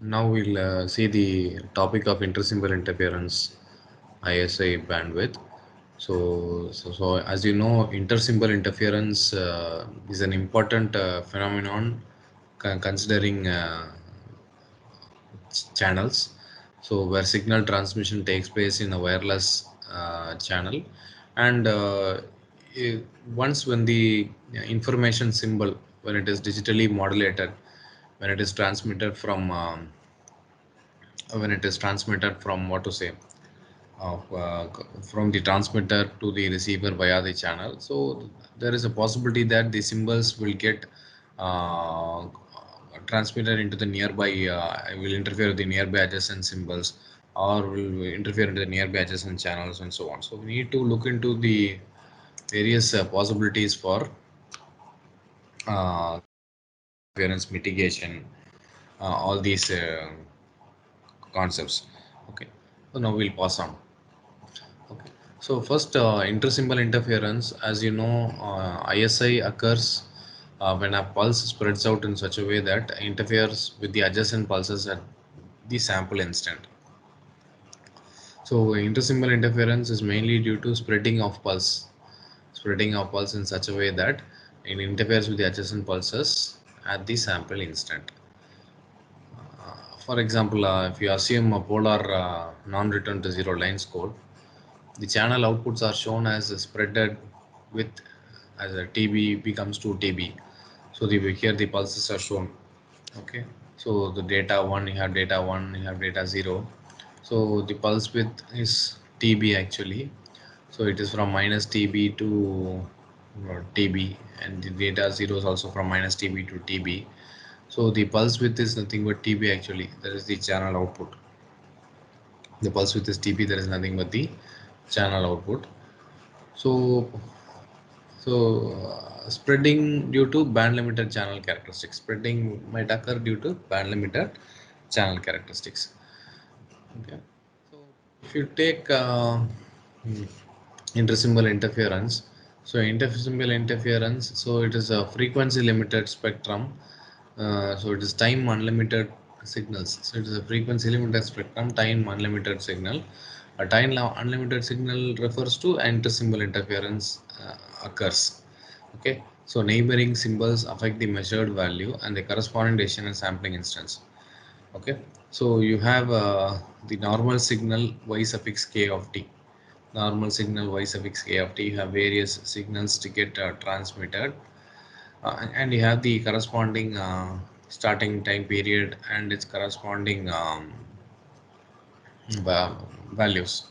Now we'll see the topic of intersymbol interference, ISI bandwidth. So as you know, intersymbol interference is an important phenomenon considering channels. So where signal transmission takes place in a wireless channel, and i- once when the information symbol, when it is digitally modulated, when it is transmitted from what to say, from the transmitter to the receiver via the channel. So there is a possibility that the symbols will get uh, transmitted into the nearby, will interfere with the nearby adjacent symbols, or will interfere into the nearby adjacent channels and so on. So we need to look into the various possibilities for interference mitigation, all these concepts. Okay, so now we'll pass on. Okay. So first, intersymbol interference, as you know, ISI occurs when a pulse spreads out in such a way that interferes with the adjacent pulses at the sample instant. So intersymbol interference is mainly due to spreading of pulse in such a way that it interferes with the adjacent pulses at the sample instant. For example, if you assume a polar non-return to zero lines code, the channel outputs are shown as spreaded with as a TB becomes to TB. So here the pulses are shown. Okay. So the data 1, you have data 1, you have data 0. So the pulse width is TB actually. So it is from minus TB to TB, and the data 0 is also from minus TB to TB. So the pulse width is nothing but TB actually. That is the channel output. The pulse width is TB. There is nothing but the channel output. So spreading due to band limited channel characteristics. Spreading might occur due to band limited channel characteristics. Okay. So if you take hmm, intersymbol interference, so intersymbol interference, so it is a frequency limited spectrum. So it is time unlimited signals. So it is a frequency limited spectrum, time unlimited signal. A unlimited signal refers to intersymbol interference occurs. Okay, so neighboring symbols affect the measured value and the corresponding decision and sampling instance. Okay, so you have the normal signal y suffix k of t. Normal signal y suffix k of t. You have various signals to get transmitted, and you have the corresponding starting time period and its corresponding values.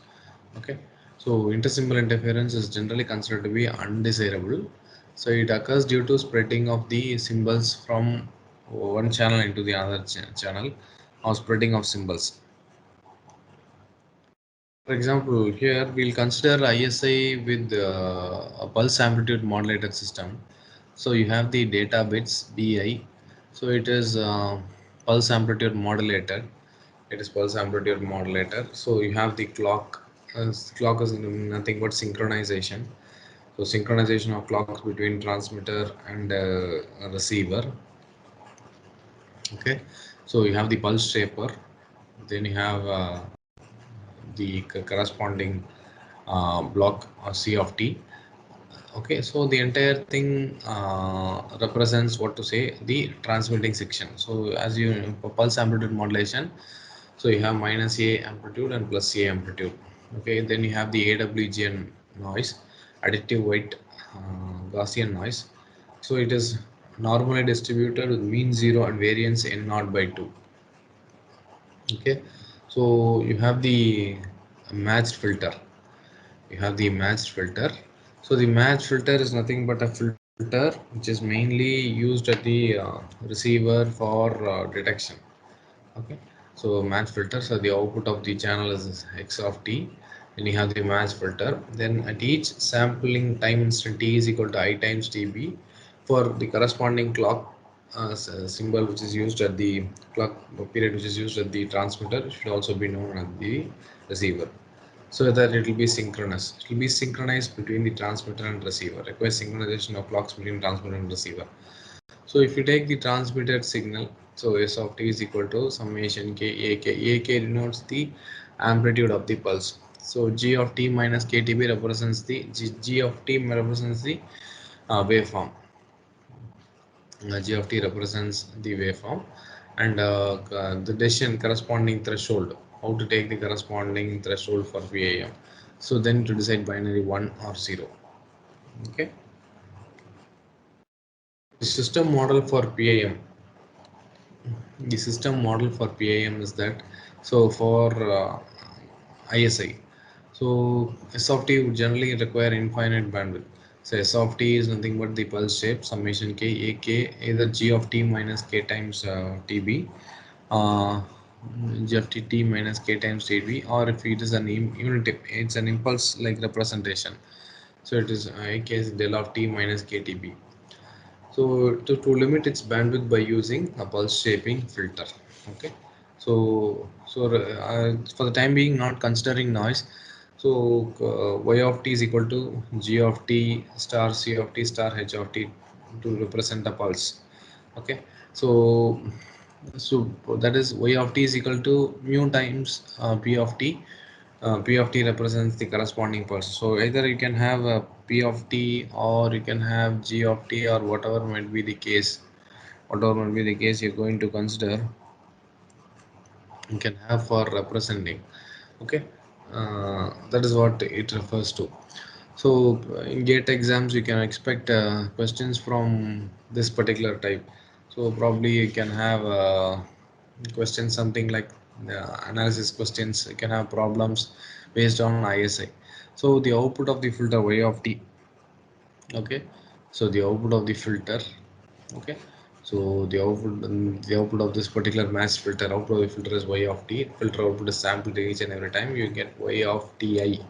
Okay, so intersymbol interference is generally considered to be undesirable. So it occurs due to spreading of the symbols from one channel into the other channel, or spreading of symbols. For example, here we'll consider ISI with a pulse amplitude modulated system. So you have the data bits BI. So it is pulse amplitude modulated. It is pulse amplitude modulator. So you have the clock. Clock is nothing but synchronization. So synchronization of clocks between transmitter and receiver. Okay. So you have the pulse shaper. Then you have the corresponding block C of t. Okay, so the entire thing represents what to say the transmitting section. So as you pulse amplitude modulation, so you have minus A amplitude and plus A amplitude. Okay, then you have the AWGN noise, additive weight Gaussian noise. So it is normally distributed with mean 0 and variance n naught by 2. Okay, so you have the matched filter. You have the matched filter. So the matched filter is nothing but a filter which is mainly used at the receiver for detection. Okay, so match filter, so the output of the channel is x of t. Then you have the match filter. Then at each sampling time instant t is equal to I times tb, for the corresponding clock symbol which is used at the clock period which is used at the transmitter should also be known at the receiver, so that it will be synchronous. It will be synchronized between the transmitter and receiver. Requires synchronization of clocks between transmitter and receiver. So if you take the transmitted signal, So S of t is equal to summation k ak. Ak denotes the amplitude of the pulse. So g of t minus ktb represents the g of t represents the waveform. G of t represents the waveform, and the decision corresponding threshold. How to take the corresponding threshold for PAM. So then to decide binary 1 or 0. Okay. The system model for PAM. The system model for PAM is that, so for ISI, so S of t would generally require infinite bandwidth. So S of t is nothing but the pulse shape summation k ak, either g of t minus k times tb, uh, g of t minus k times tb, or if it is an unit, it's an impulse like representation. So it is ak is del of t minus ktb. So to limit its bandwidth by using a pulse shaping filter. Okay. For the time being, not considering noise, so y of t is equal to g of t star c of t star h of t to represent a pulse. Okay. So so that is y of t is equal to mu times p of t. P of t represents the corresponding pulse. So either you can have a P of t, or you can have G of t, or whatever might be the case. Whatever might be the case you're going to consider, you can have for representing. Okay, that is what it refers to. So in GATE exams, you can expect questions from this particular type. So probably you can have questions something like analysis questions. You can have problems based on ISI. So the output of the filter y of t. Okay, so the output of the filter. Okay, so the output of this particular mass filter, output of the filter is y of t. Filter output is sampled each and every time, you get y of ti.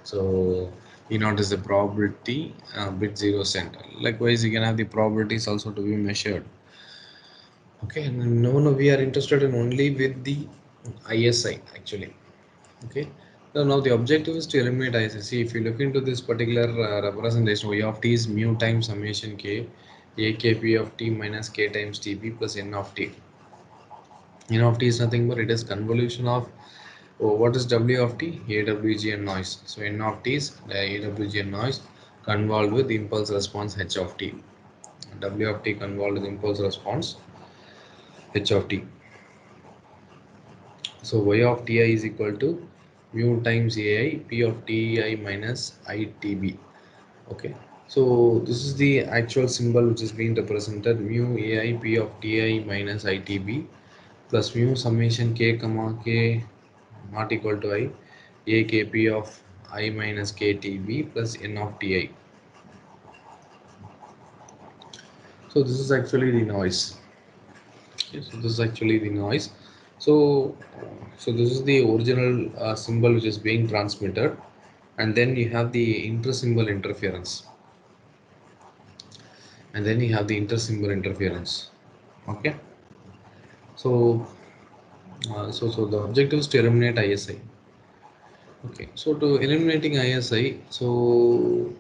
So E naught is the probability bit 0 center. Likewise, you can have the probabilities also to be measured. Okay, no, we are interested in only with the ISI actually. Okay, so now the objective is to eliminate ISI. See, if you look into this particular representation, y of t is mu times summation k, akp of t minus k times tb plus n of t. N of t is nothing but it is convolution of, oh, what is W of t? AWG and noise. So N of t is the AWG and noise convolved with impulse response H of t. W of t convolved with impulse response H of t. So Y of ti is equal to mu times AI P of ti minus ITB. Okay. So this is the actual symbol which is being represented, mu AI P of ti minus ITB plus mu summation k comma k not equal to I akp of I minus ktb plus n of ti. So this is actually the noise. Okay, so this is actually the noise. So this is the original symbol which is being transmitted, and then you have the intersymbol interference, and then you have the intersymbol interference. Okay. So the objective is to eliminate ISI. Okay, so to eliminating ISI, so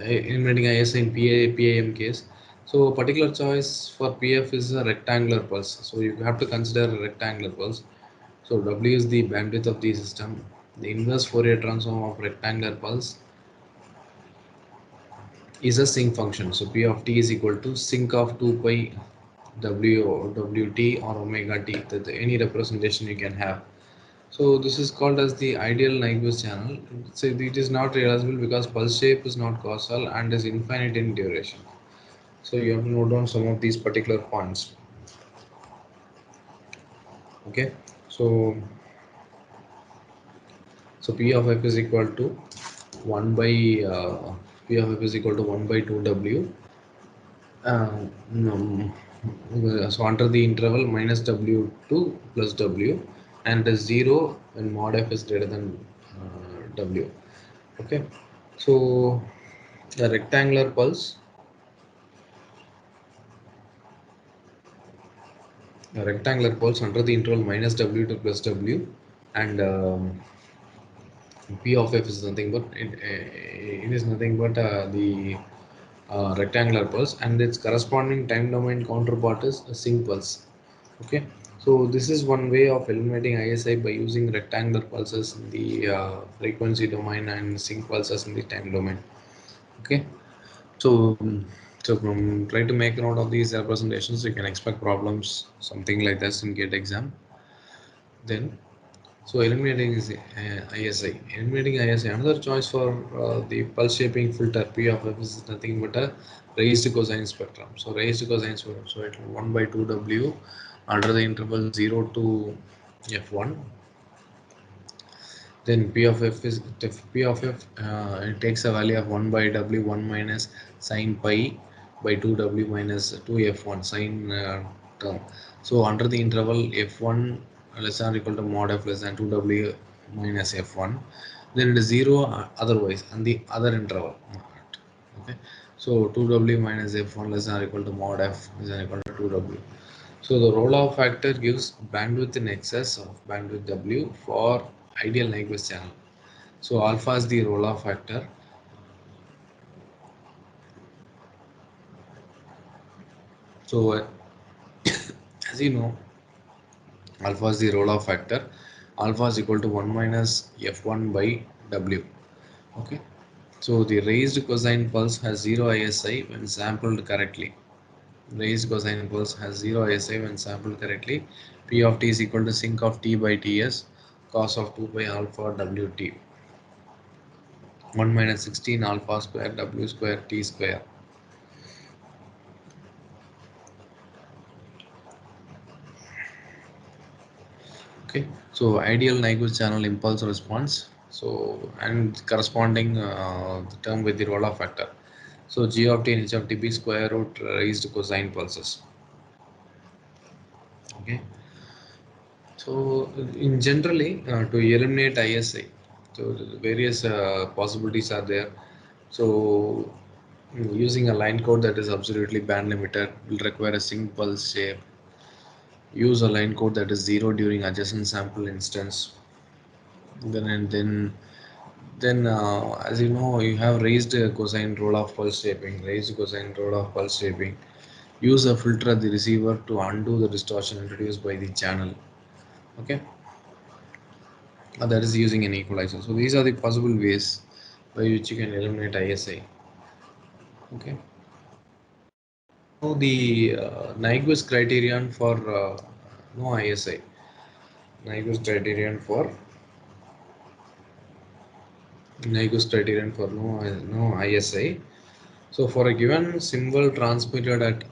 eliminating ISI in PAM case, so particular choice for PF is a rectangular pulse. So you have to consider a rectangular pulse. So W is the bandwidth of the system. The inverse Fourier transform of rectangular pulse is a sinc function. So P of t is equal to sinc of 2 pi Wt or omega t. Any representation you can have. So this is called as the ideal Nyquist channel. So it is not realizable because pulse shape is not causal and is infinite in duration. So you have to note down some of these particular points. Okay. So P of f is equal to 1 by P of f is equal to 1 by 2 W. No, so under the interval minus W2 plus W, and the 0 when mod f is greater than W. Okay, so the rectangular pulse, under the interval minus W2 plus W, and P of f is nothing but it is nothing but the rectangular pulse, and its corresponding time domain counterpart is a sinc pulse. Okay, so this is one way of eliminating ISI by using rectangular pulses in the frequency domain and sync pulses in the time domain. Okay, so try to make note of these representations. You can expect problems something like this in GATE exam. Then, so eliminating is ISI. Eliminating ISI. Another choice for the pulse shaping filter P of f is nothing but a raised cosine spectrum. So raised cosine spectrum. So it will 1 by 2 W under the interval 0 to f1. Then P of f is if P of f it takes a value of 1 by W 1 minus sine pi by 2 W minus 2 f1 sine term. So under the interval f1 less than or equal to mod f less than 2 W minus f1, then it is 0 otherwise and the other interval. Okay, so 2 W minus f1 less than or equal to mod f less than or equal to 2 W. So the roll-off factor gives bandwidth in excess of bandwidth W for ideal Nyquist channel. So alpha is the roll-off factor. So as you know, alpha is the roll-off factor. Alpha is equal to 1 minus f1 by W. Okay. So the raised cosine pulse has 0 ISI when sampled correctly. Raised cosine pulse has 0 ISI when sampled correctly. P of t is equal to sinc of t by ts cos of 2 by alpha wt. 1 minus 16 alpha square w square t square. Okay, so ideal Nyquist channel impulse response. So and corresponding the term with the roll-off factor. So g of t and h of t be square root raised cosine pulses. Okay, so in generally to eliminate ISI, so the various possibilities are there. So using a line code that is absolutely band limiter will require a single pulse shape. Use a line code that is zero during adjacent sample instance. Then as you know, you have raised cosine roll-off pulse shaping. Raised cosine roll-off pulse shaping. Use a filter at the receiver to undo the distortion introduced by the channel. Okay, that is using an equalizer. So these are the possible ways by which you can eliminate ISI. Okay. Now the Nyquist criterion for no ISI. Nyquist criterion for no ISI. So for a given symbol transmitted at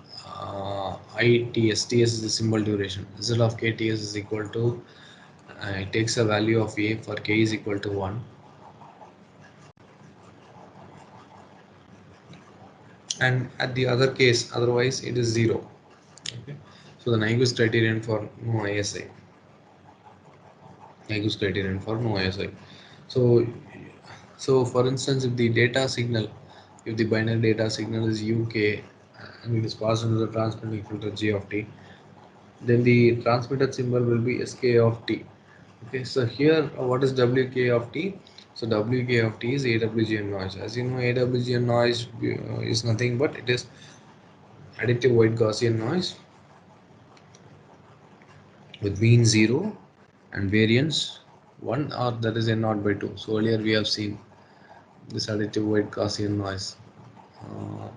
ITS, TS is the symbol duration. Z of KTS is equal to it takes a value of A for K is equal to 1, and at the other case otherwise it is 0. Okay, so the Nyquist criterion for no ISI. Nyquist criterion for no ISI. So for instance, if the data signal, if the binary data signal is UK and it is passed into the transmitting filter G of t, then the transmitted symbol will be sk of t. Okay, so here what is wk of t? So wk of t is awgn noise. As you know, awgn noise is nothing but it is additive white Gaussian noise with mean 0 and variance 1, or that is n naught by 2. So earlier we have seen this additive white Gaussian noise. uh,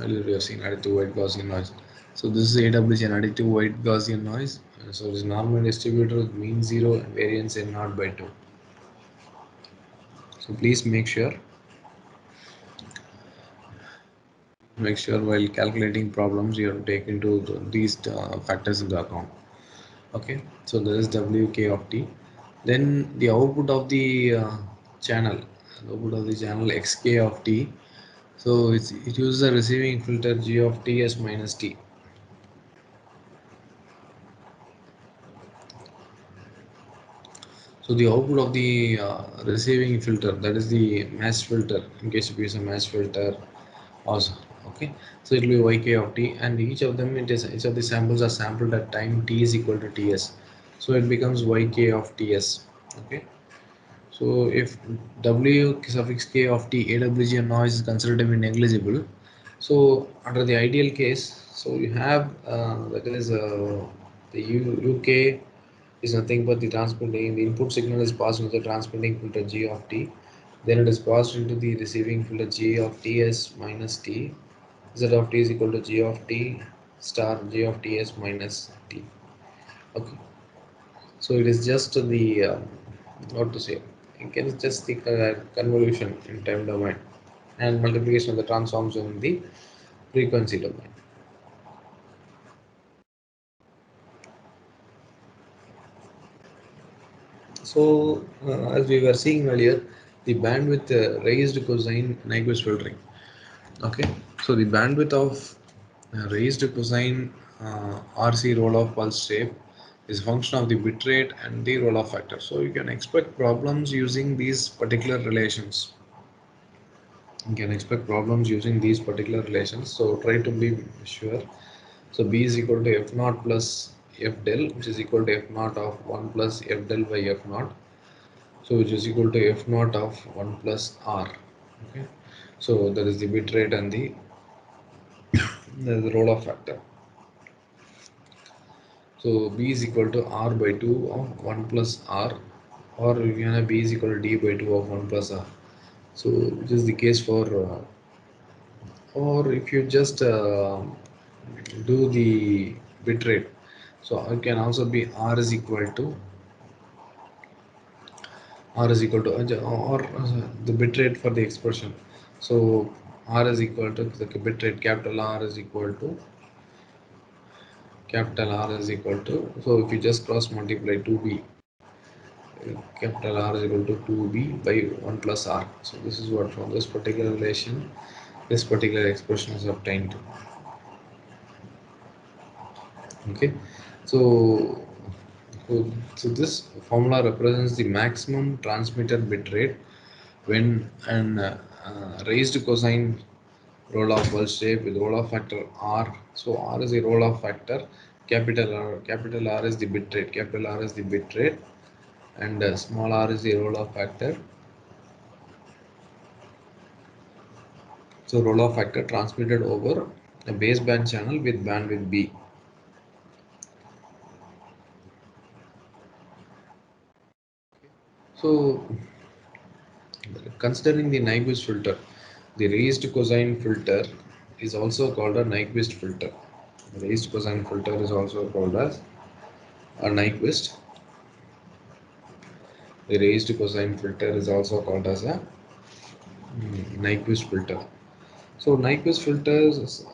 Earlier we have seen additive white Gaussian noise. So this is AWG additive white Gaussian noise. So it is normally distributed with mean 0 and variance n naught by 2. So please make sure while calculating problems you have to take into these factors into account. Okay, so there is WK of t. Then the output of the channel, the output of the channel XK of t. So it uses a receiving filter G of Ts minus t. So the output of the receiving filter, that is the match filter, in case you use a match filter also. Okay, so it will be yk of t, and each of the samples are sampled at time t is equal to ts. So it becomes yk of ts. Okay, so if w suffix k of t awg noise is considered to be negligible, so under the ideal case, so you have that is The UK is nothing but the transmitting. The input signal is passed into the transmitting filter G of t. Then it is passed into the receiving filter G of ts minus t. Z of t is equal to G of t star G of ts minus t. Okay. So it is just the what to say. It is just the convolution in time domain and multiplication of the transforms in the frequency domain. So, as we were seeing earlier, the bandwidth raised cosine Nyquist filtering. Okay, so the bandwidth of raised cosine RC roll-off pulse shape is a function of the bit rate and the roll-off factor. So you can expect problems using these particular relations. You can expect problems using these particular relations. So try to be sure. So B is equal to F naught plus F del, which is equal to F naught of 1 plus F del by F naught. So which is equal to F naught of 1 plus R. Okay. So that is the bit rate and the roll-off factor. So B is equal to R by 2 of 1 plus R, or you can have B is equal to D by 2 of 1 plus R. So which is the case for, or if you just do the bit rate, so it can also be R is equal to or the bit rate for the expression. So R is equal to the bit rate, capital R is equal to so if you just cross multiply 2B, capital R is equal to 2B by 1 plus R. So this is what from this particular relation this particular expression is obtained. Okay, so so this formula represents the maximum transmitted bit rate when an raised cosine roll-off pulse shape with roll-off factor R. So R is a roll-off factor, capital R is the bit rate, capital R is the bit rate, and small r is the roll-off factor. So roll-off factor transmitted over a baseband channel with bandwidth B. So considering the Nyquist filter, the raised cosine filter is also called a Nyquist filter. The raised cosine filter is also called as a Nyquist. The raised cosine filter is also called as a Nyquist filter. So Nyquist filters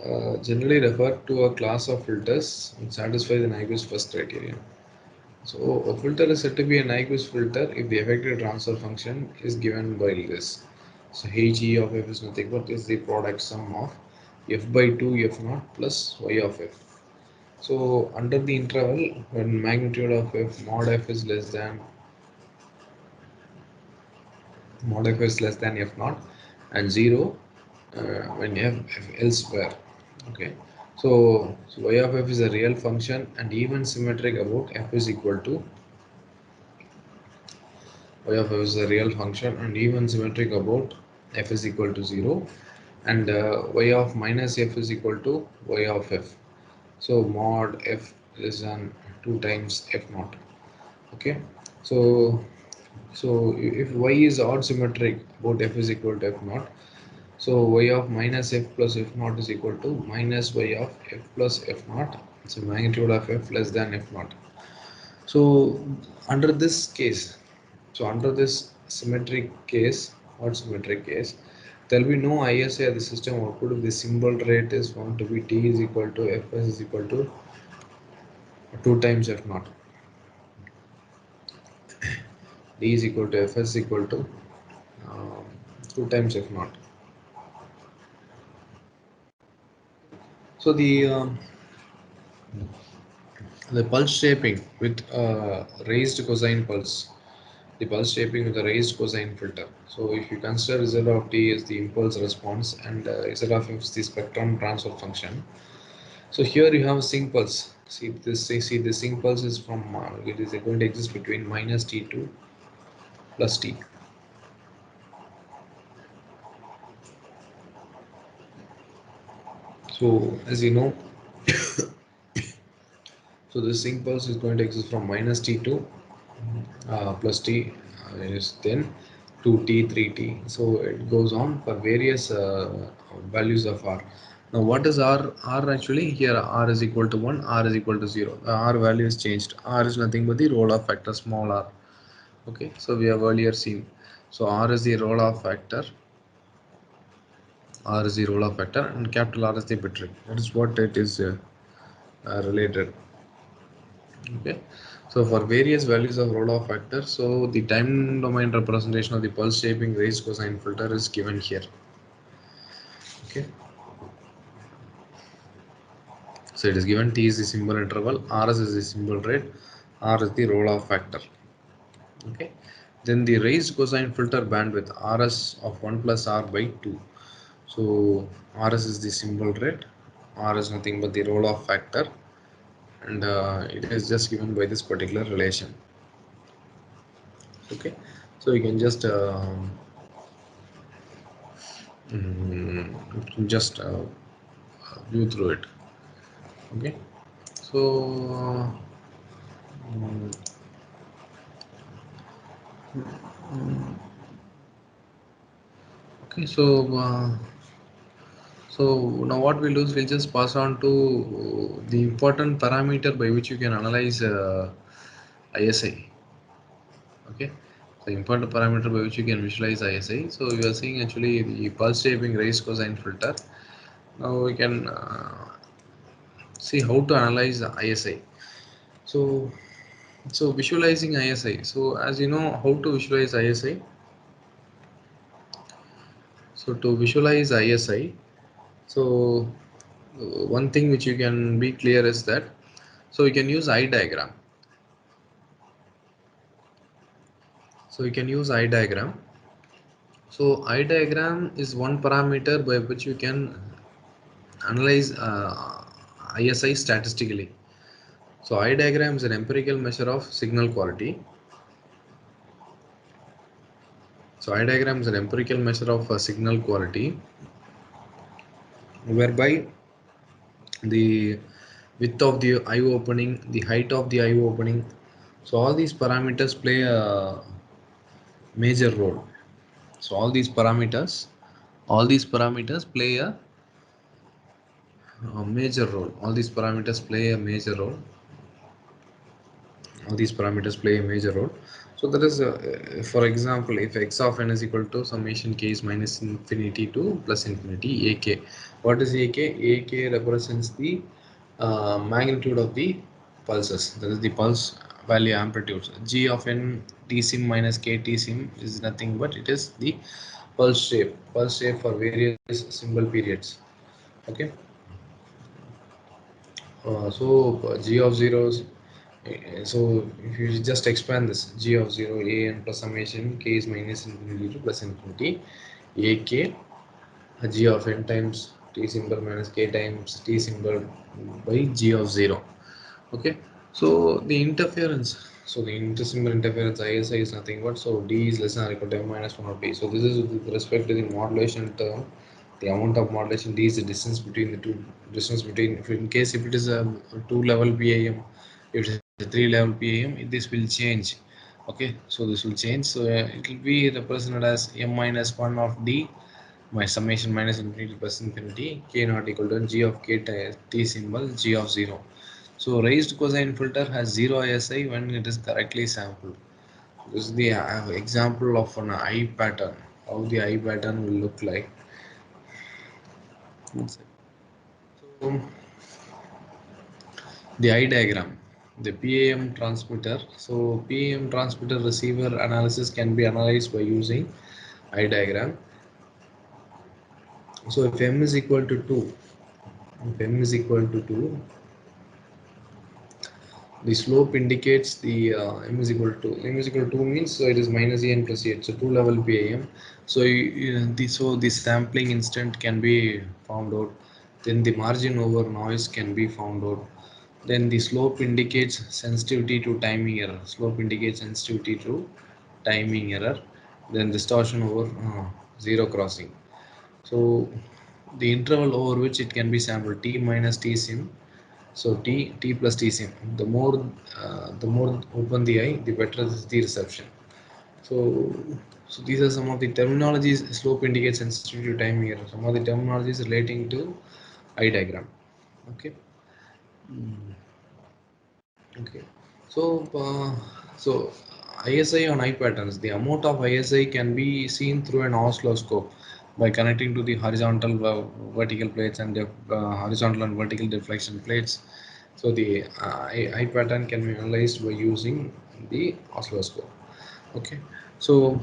generally refer to a class of filters which satisfy the Nyquist first criterion. So a filter is said to be a Nyquist filter if the effective transfer function is given by this. So He of f is nothing but is the product sum of f by 2 f naught plus y of f. So under the interval when magnitude of f mod f is less than f naught and 0 when f elsewhere. Okay. So y of f is a real function and even symmetric about f is equal to y of f is a real function and even symmetric about f is equal to 0, and y of minus f is equal to y of f. So mod f is than 2 times f naught. Okay. So if y is odd symmetric about f is equal to f naught, so y of minus f plus f naught is equal to minus y of f plus f naught. So magnitude of f less than f naught. So under this case, so under this symmetric case, what symmetric case, there will be no ISA at the system output if the symbol rate is found to be T is equal to Fs is equal to 2 times F naught. D is equal to Fs equal to 2 times F naught. So the pulse shaping with raised cosine pulse, the pulse shaping with a raised cosine filter. So if you consider Z of t as the impulse response and Z of f is the spectrum transfer function. So here you have sync pulse. See the sync pulse is from it is going to exist between minus t to plus t. So as you know, So this sync pulse is going to exist from minus t to plus t is then 2t 3t, so it goes on for various values of r. Now what is r actually? Here r is equal to 1, r is equal to 0. The r value is changed. R is nothing but the roll-off factor, small r. Okay, so we have earlier seen, so r is the roll-off factor, r is the roll-off factor, and capital R is the bit rate. That is what it is related. Okay, so for various values of roll-off factor, so the time domain representation of the pulse shaping raised cosine filter is given here. Okay, so it is given t is the symbol interval, rs is the symbol rate, r is the roll-off factor. Okay, then the raised cosine filter bandwidth rs of 1 plus r by 2. So rs is the symbol rate, r is nothing but the roll-off factor, and it is just given by this particular relation. Okay, so you can just just view through it. Okay, so mm, okay, so now what we'll do is we'll just pass on to the important parameter by which you can analyze ISI. Okay, so important parameter by which you can visualize ISI. So you are seeing actually the pulse shaping raised cosine filter. Now we can see how to analyze the ISI. So visualizing ISI. So as you know how to visualize ISI. So to visualize ISI, so one thing which you can be clear is that, so you can use eye diagram. So you can use eye diagram. So eye diagram is one parameter by which you can analyze ISI statistically. So eye diagram is an empirical measure of signal quality. So eye diagram is an empirical measure of signal quality, whereby the width of the eye opening, the height of the eye opening, so all these parameters play a major role. So all these parameters play a major role. All these parameters play a major role. All these parameters play a major role. So that is, for example, if x of n is equal to summation k is minus infinity to plus infinity ak. What is ak? Ak represents the magnitude of the pulses. That is the pulse value amplitudes. G of n t sim minus k t sim is nothing but it is the pulse shape for various symbol periods. Okay, so g of zeros. So if you just expand this, g of 0 a n plus summation k is minus infinity to plus infinity ak g of n times t symbol minus k times t symbol by g of 0. Okay, so the interference, so the intersymbol interference ISI is nothing but, so d is less than or equal to m minus 1 of d. So this is with respect to the modulation term. The amount of modulation d is the distance between the two, distance between, if in case if it is a 2-level PAM, if it is a 3-level PAM, this will change. Okay, so this will change, so it will be represented as m minus 1 of d, my summation minus infinity plus infinity k not equal to g of k t symbol g of 0. So raised cosine filter has 0 ISI when it is correctly sampled. This is the example of an eye pattern, how the eye pattern will look like. So the eye diagram, the PAM transmitter. So PAM transmitter receiver analysis can be analyzed by using eye diagram. So if m is equal to 2, if m is equal to 2, the slope indicates the m is equal to, means, so it is minus en plus h, so 2-level PAM. So the sampling instant can be found out, then the margin over noise can be found out, then the slope indicates sensitivity to timing error, then distortion over zero crossing. So the interval over which it can be sampled, t minus t sim, So T plus T sim. The more open the eye, the better is the reception. So, so these are some of the terminologies. Slope indicates sensitivity time here. Some of the terminologies relating to eye diagram. Okay. Okay. So, so ISI on eye patterns. The amount of ISI can be seen through an oscilloscope by connecting to the horizontal vertical plates and the horizontal and vertical deflection plates. So the eye pattern can be analyzed by using the oscilloscope. Okay. So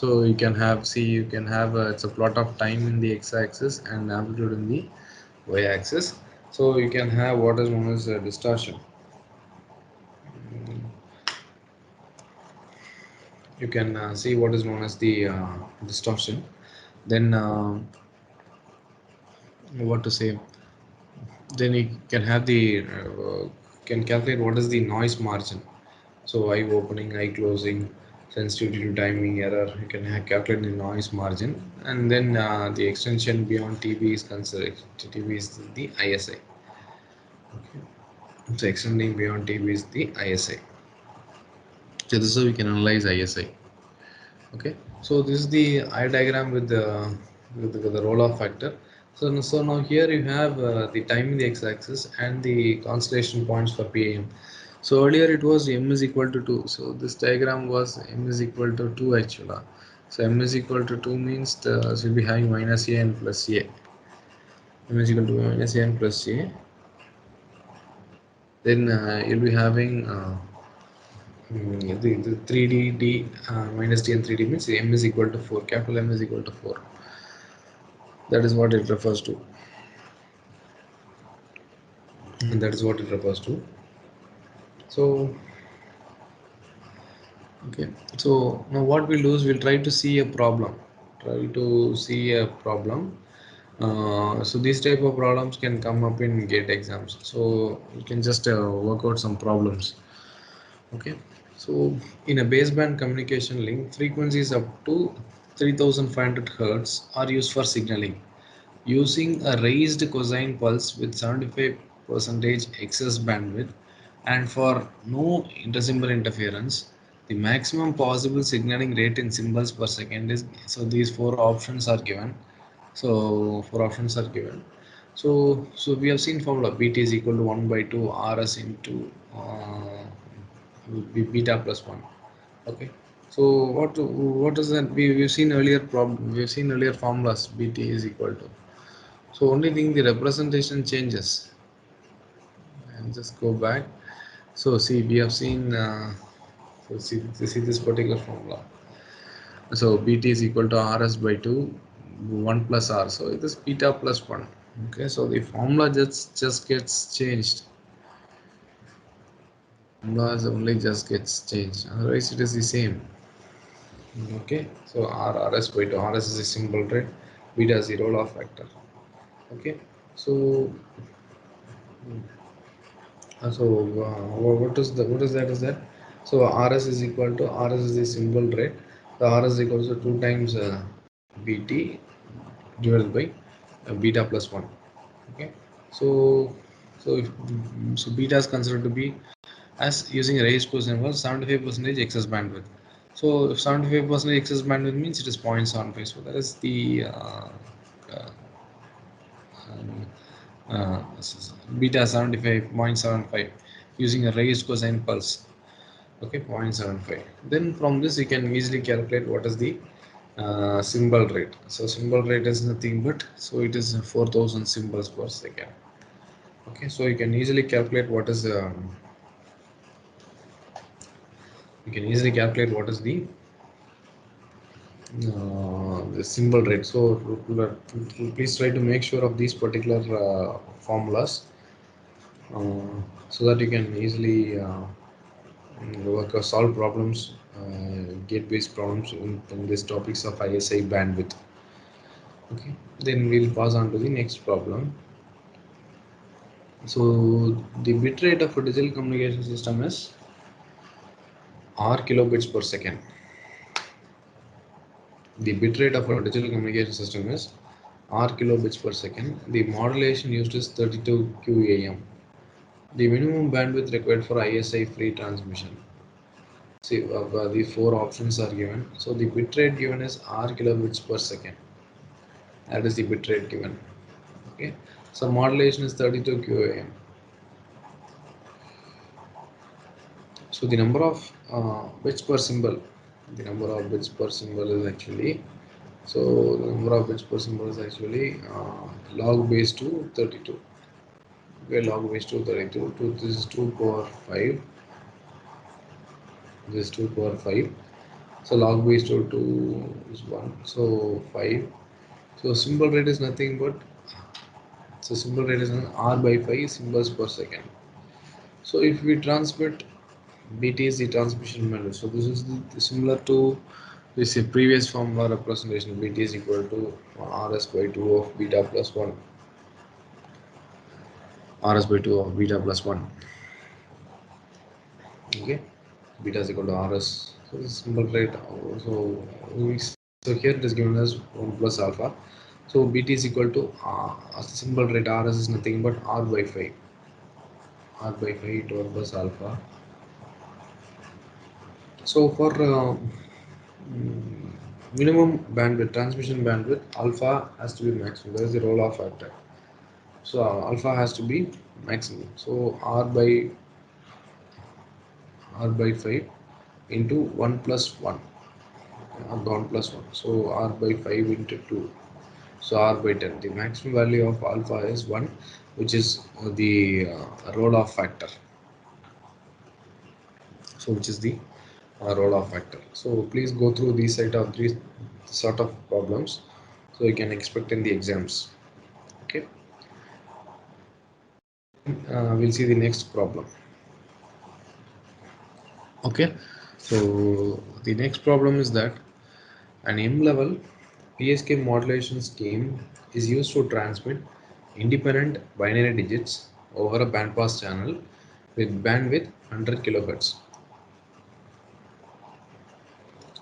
you can have, see, you can have it's a plot of time in the x-axis and amplitude in the y-axis. So you can have what is known as distortion. You can see what is known as the distortion. Then what to say, then you can have the can calculate what is the noise margin. So eye opening, eye closing, sensitivity to timing error, you can calculate the noise margin. And then the extension beyond TB is considered. TB is the ISI. Okay. So extending beyond TB is the ISI. So this is how we can analyze ISI. Okay, so this is the eye diagram with the roll-off factor. So now here you have the time in the x-axis and the constellation points for PAM. So earlier it was m is equal to 2. So this diagram was m is equal to 2 actually. So m is equal to 2 means so you'll be having minus a and plus a. M is equal to minus a and plus a. Then you'll be having the 3D d minus d and 3D means m is equal to 4. Capital M is equal to 4. That is what it refers to. And that is what it refers to. So okay, so now what we'll do is we'll try to see a problem. So these type of problems can come up in GATE exams. So you can just work out some problems. Okay, so in a baseband communication link, frequencies up to 3500 Hz are used for signaling. Using a raised cosine pulse with 75% excess bandwidth and for no intersymbol interference, the maximum possible signaling rate in symbols per second is, so these four options are given. So we have seen formula BT is equal to 1 by 2 RS into beta plus 1. Okay. So what is that? We've seen earlier we've seen earlier formulas. BT is equal to, so only thing the representation changes. And just go back. So see, we have seen. So see this particular formula. So BT is equal to RS by 2, 1 plus R. So it is beta plus 1. Okay. So the formula just gets changed. Formula only just gets changed. Otherwise, it is the same. Okay. So RS by 2. RS is a symbol, right? Beta is the roll-off factor. Okay. So what is that? So RS is equal to, RS is the symbol, right? The RS is equal to 2 times BT divided by beta plus 1. Okay. So so beta is considered to be as using a raised cosine symbol 75% excess bandwidth. So if 75% excess bandwidth means it is 0.75. So that is the uh, um, beta 75.75 using a raised cosine pulse. Okay, 0.75. Then from this you can easily calculate what is the symbol rate. So symbol rate is nothing but, so it is 4000 symbols per second. Okay, so you can easily calculate what is the symbol rate. So please try to make sure of these particular formulas so that you can easily work or solve problems, gate-based problems in these topics of ISI bandwidth. Okay, then we'll pass on to the next problem. So the bit rate of a digital communication system is R kilobits per second. The bit rate of a digital communication system is R kilobits per second. The modulation used is 32 QAM. The minimum bandwidth required for ISI free transmission. See, the four options are given. So the bitrate given is R kilobits per second. That is the bitrate given. Okay. So modulation is 32 QAM. So the number of bits per symbol. The number of bits per symbol is actually. So the number of bits per symbol is actually log base to 32. Okay, log base to 32. This is 2 power 5. This is 2 power 5. So log base to 2 is 1. So 5. So symbol rate is nothing but symbol rate is R by 5 symbols per second. So if we transmit BT is the transmission bandwidth. So this is similar to this previous formula representation. BT is equal to RS by 2 of beta plus 1. RS by 2 of beta plus 1. Okay, beta is equal to RS. So this symbol rate. So here it is given as 1 plus alpha. So BT is equal to symbol rate RS is nothing but R by 5. R by 5 to 1 plus alpha. So for minimum bandwidth, transmission bandwidth, alpha has to be maximum. There is the roll-off factor. So alpha has to be maximum. So R by 5 into 1 plus 1. 1 plus 1. So R by 5 into 2. So R by 10. The maximum value of alpha is 1, which is the roll-off factor. So which is the roll-off factor. So please go through these sort of problems, so you can expect in the exams. Okay. We'll see the next problem. Okay. So the next problem is that an M-level PSK modulation scheme is used to transmit independent binary digits over a bandpass channel with bandwidth 100 kilohertz.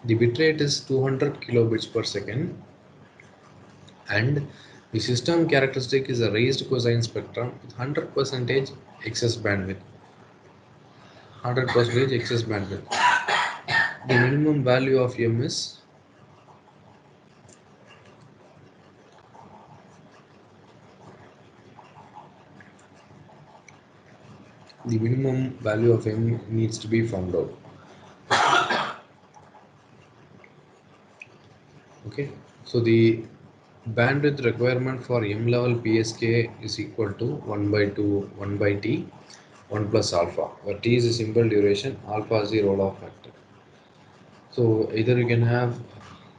The bitrate is 200 kilobits per second, and the system characteristic is a raised cosine spectrum with 100% excess bandwidth. 100% excess bandwidth. The minimum value of M is needs to be found out. Okay, so the bandwidth requirement for M level PSK is equal to 1 by T 1 plus alpha, where T is a simple duration, alpha is the roll-off factor. So either you can have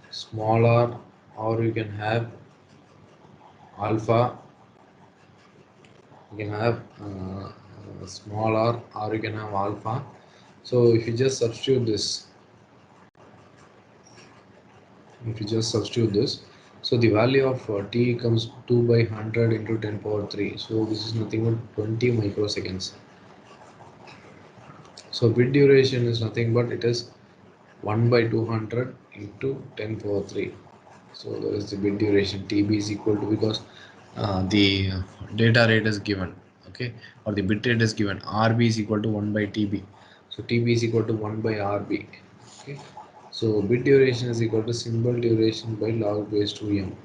small r, or you can have alpha, you can have small r, or you can have alpha. So if you just substitute this, so the value of T comes 2 by 100 into 10 power 3. So this is nothing but 20 microseconds. So bit duration is nothing but it is 1 by 200 into 10 power 3. So there is the bit duration. TB is equal to, because the data rate is given, okay, or the bit rate is given. RB is equal to 1 by TB. So TB is equal to 1 by RB. Okay. So bit duration is equal to symbol duration by log base 2m.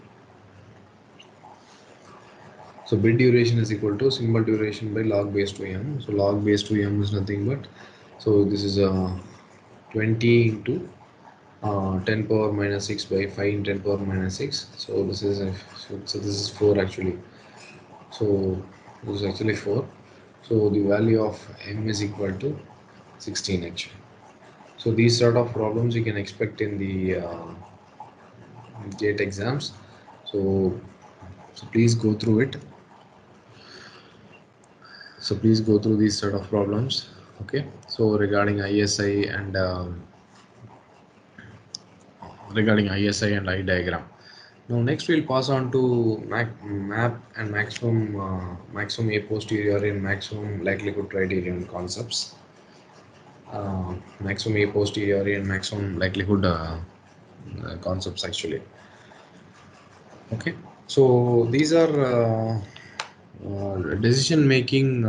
So bit duration is equal to symbol duration by log base 2m. So log base 2m is nothing but, so this is 20 into 10 power minus 6 by 5 in 10 power minus 6. So this is so this is 4 actually. So this is actually 4. So the value of m is equal to 16 actually. So these sort of problems you can expect in the GATE exams. So please go through it. So please go through these sort of problems. Okay. So regarding ISI and I diagram. Now next we'll pass on to map and maximum a posteriori and maximum likelihood criterion concepts. Maximum a posteriori and maximum likelihood concepts actually. Okay. So these are decision making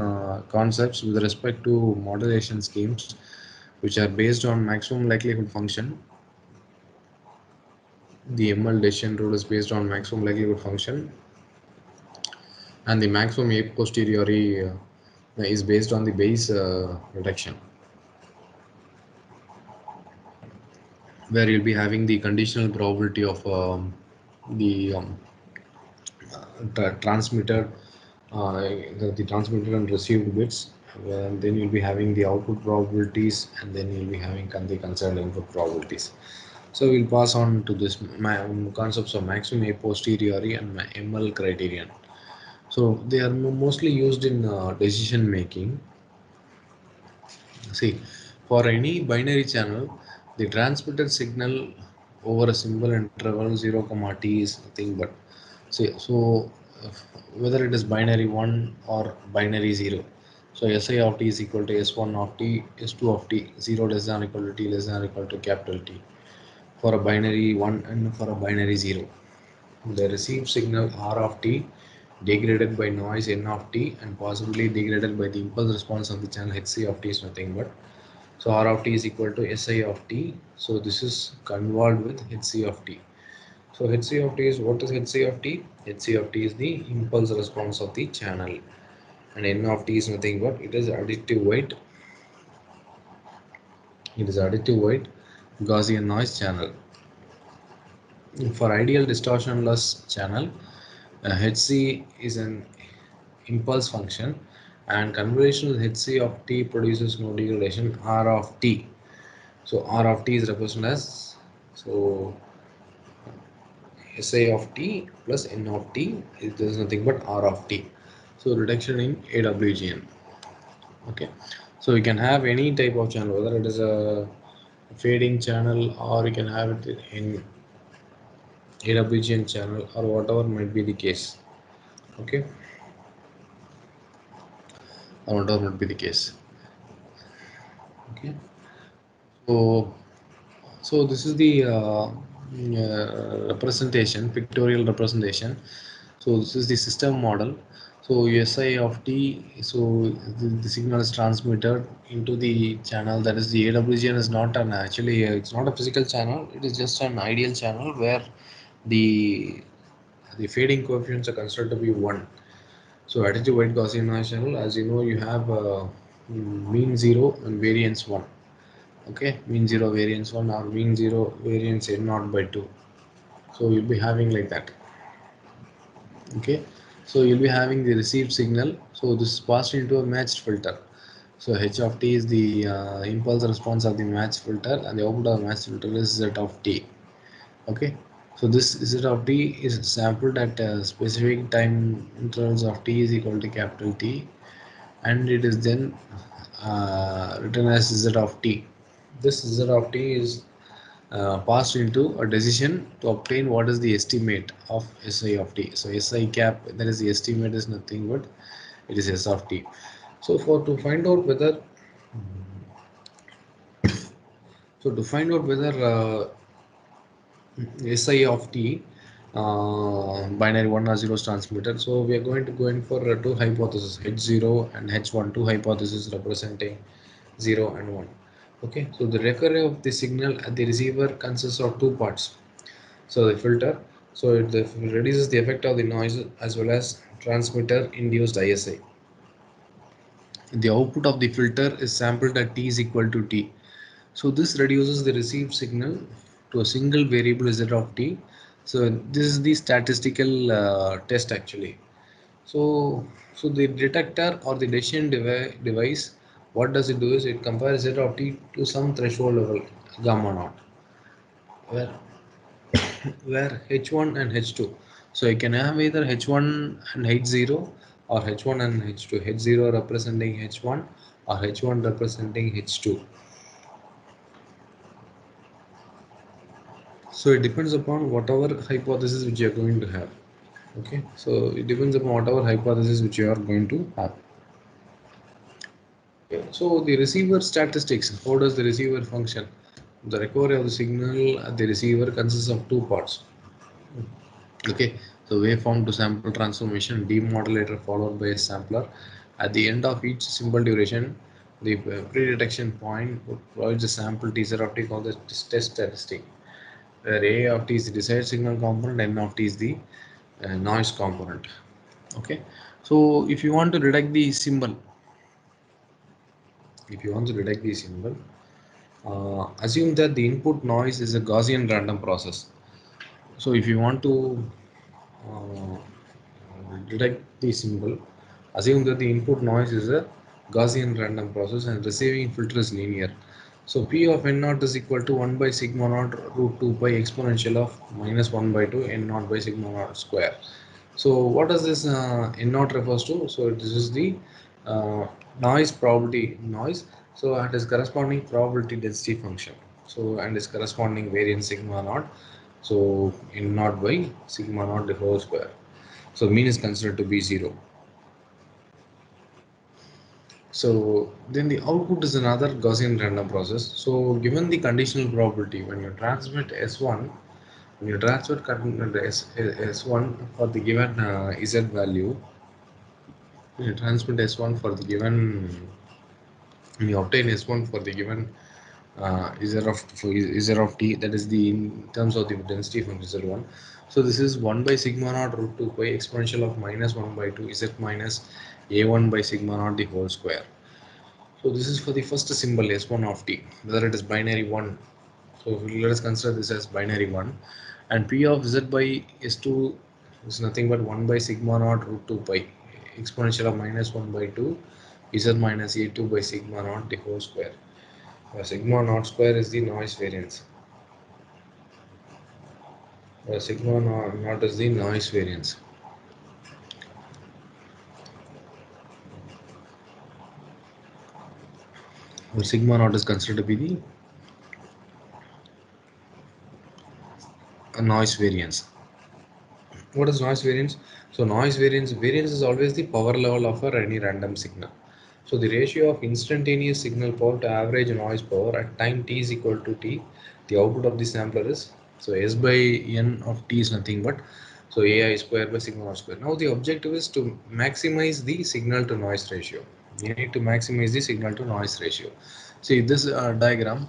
concepts with respect to modulation schemes, which are based on maximum likelihood function. The ML decision rule is based on maximum likelihood function, and the maximum a posteriori is based on the Bayes reduction, where you'll be having the conditional probability of the transmitted the transmitted and received bits, and then you'll be having the output probabilities, and then you'll be having the concerned input probabilities. So we'll pass on to this concepts of maximum a posteriori and ML criterion. So they are mostly used in decision making. See, for any binary channel, the transmitted signal over a simple interval 0, comma t is nothing but, see, so uh, whether it is binary 1 or binary 0. So Si of t is equal to S1 of t, S2 of t, 0 less than or equal to t less than or equal to capital T for a binary 1 and for a binary 0. The received signal R of t degraded by noise N of t and possibly degraded by the impulse response of the channel Hc of t is nothing but, so R of t is equal to Si of t. So this is convolved with Hc of t. So Hc of t is, what is Hc of t? Hc of t is the impulse response of the channel, and N of t is nothing but it is additive weight. It is additive weight Gaussian noise channel. For ideal distortionless channel, Hc is an impulse function, and convolutional Hc of t produces no degradation R of t. So R of t is represented as, so Si of t plus N of t is nothing but R of t. So reduction in AWGN. Okay, so you can have any type of channel, whether it is a fading channel or you can have it in AWGN channel or whatever might be the case. Okay, or whatever might be the case. Okay, so this is the representation, pictorial representation. So this is the system model. So Si of t, so the signal is transmitted into the channel, that is the AWGN is not an, actually it's not a physical channel, it is just an ideal channel where the fading coefficients are considered to be 1. So additive weight Gaussian noise channel, as you know, you have mean 0 and variance 1. Okay, mean 0 variance 1 or mean 0 variance n naught by 2. So you'll be having like that. Okay, so you'll be having the received signal, so this is passed into a matched filter. So h of t is the impulse response of the matched filter, and the output of the matched filter is z of t. Okay, so this z of t is sampled at specific time intervals of t is equal to capital T, and it is then written as z of t. This z of t is passed into a decision to obtain what is the estimate of Si of t. So Si cap, that is the estimate, is nothing but it is S of t. So to find out whether, to find out whether Si of t binary 1 or 0 is transmitted, so we are going to go in for two hypotheses, H0 and H1, two hypotheses representing 0 and 1. Okay, so the recovery of the signal at the receiver consists of two parts. So the filter, so it reduces the effect of the noise as well as transmitter induced ISI. The output of the filter is sampled at t is equal to t. So this reduces the received signal to a single variable z of t. So this is the statistical test actually. So the detector or the decision device, what does it do is it compares z of t to some threshold level gamma naught, where H1 and H2. So you can have either H1 and H0 or H1 and H2. H0 representing H1 or H1 representing H2. So it depends upon whatever hypothesis which you are going to have. Okay, so it depends upon whatever hypothesis which you are going to have. Okay. So the receiver statistics, how does the receiver function? The recovery of the signal at the receiver consists of two parts. Okay, So waveform to sample transformation, demodulator followed by a sampler. At the end of each symbol duration, the pre-detection point provides a sample teaser of t called the test statistic, where A of t is the desired signal component, N of t is the noise component. Okay, so if you want to detect the symbol, assume that the input noise is a Gaussian random process. So if you want to uh, detect the symbol, assume that the input noise is a Gaussian random process and receiving filter is linear. So P of N naught is equal to 1 by sigma naught root 2 pi exponential of minus 1 by 2 N naught by sigma naught square. So what does this N naught refers to? So this is the noise probability noise. So and its corresponding probability density function. So and its corresponding variance sigma naught. So N naught by sigma naught the whole square. So mean is considered to be 0. So then the output is another Gaussian random process. So given the conditional probability, when you transmit S1, when you transmit S1 for the given Z value, when you transmit S1 for the given, when you obtain S1 for the given Z of t, that is the in terms of the density from Z1. So this is 1 by sigma naught root 2 pi exponential of minus 1 by 2 Z minus A1 by sigma naught the whole square. So this is for the first symbol S1 of t, whether it is binary 1. So let us consider this as binary 1, and P of Z by S2 is nothing but 1 by sigma naught root 2 pi exponential of minus 1 by 2 Z minus A2 by sigma naught the whole square. Sigma naught square is the noise variance. Sigma naught is the noise variance. Sigma naught is considered to be the noise variance. What is noise variance? So variance is always the power level of any random signal. So the ratio of instantaneous signal power to average noise power at time t is equal to t. The output of the sampler is, so S by n of t is nothing but, so ai square by sigma naught square. Now the objective is to maximize the signal to noise ratio. You need to maximize the signal to noise ratio. See this diagram.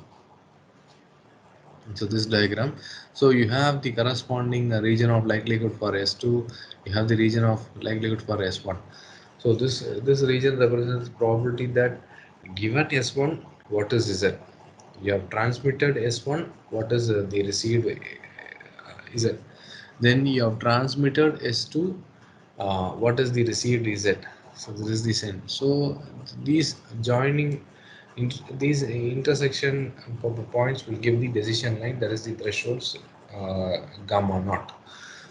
So this diagram, so you have the corresponding region of likelihood for S2, you have the region of likelihood for S1. So this region represents probability that given S1, what is Z? You have transmitted S1, what is the received Z? Then you have transmitted S2, what is the received Z? So this is the same. So these joining these intersection points will give the decision line, that is the thresholds gamma naught.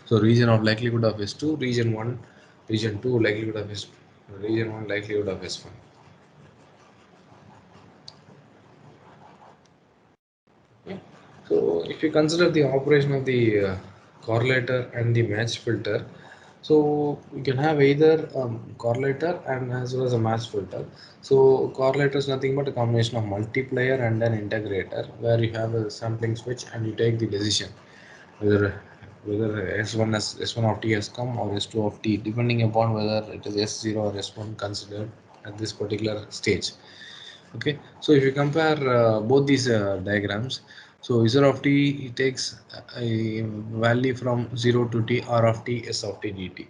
So region of likelihood of S2, region 1, region 2 likelihood of S, region 1 likelihood of S1. Yeah. So if you consider the operation of the correlator and the match filter, so you can have either correlator and as well as a match filter. So correlator is nothing but a combination of multiplier and an integrator, where you have a sampling switch and you take the decision whether S1 of t has come or S2 of t, depending upon whether it is S0 or S1 considered at this particular stage. Okay, so if you compare both these diagrams, so Z of t, it takes a value from 0 to t, R of t, S of t dt.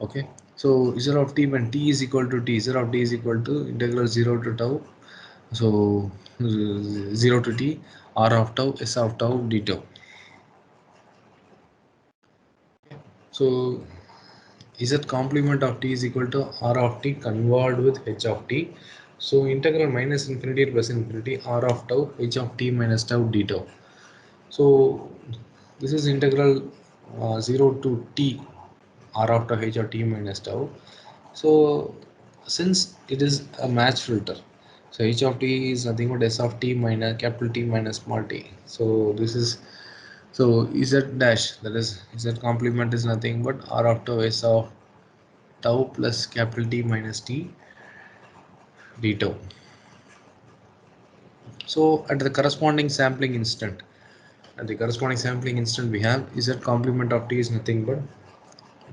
Okay, so Z of t when t is equal to t, Z of t is equal to integral 0 to tau, so 0 to t, R of tau, S of tau d tau. So Z complement of t is equal to R of t convolved with H of t. So integral minus infinity to plus infinity R of tau H of t minus tau d tau. So this is integral 0 to t R of tau H of t minus tau. So since it is a match filter, so H of t is nothing but S of t minus capital T minus small t. So this is, so Z dash, that is Z complement is nothing but R of tau S of tau plus capital T minus t d tau. So at the corresponding sampling instant, we have Z complement of t is nothing but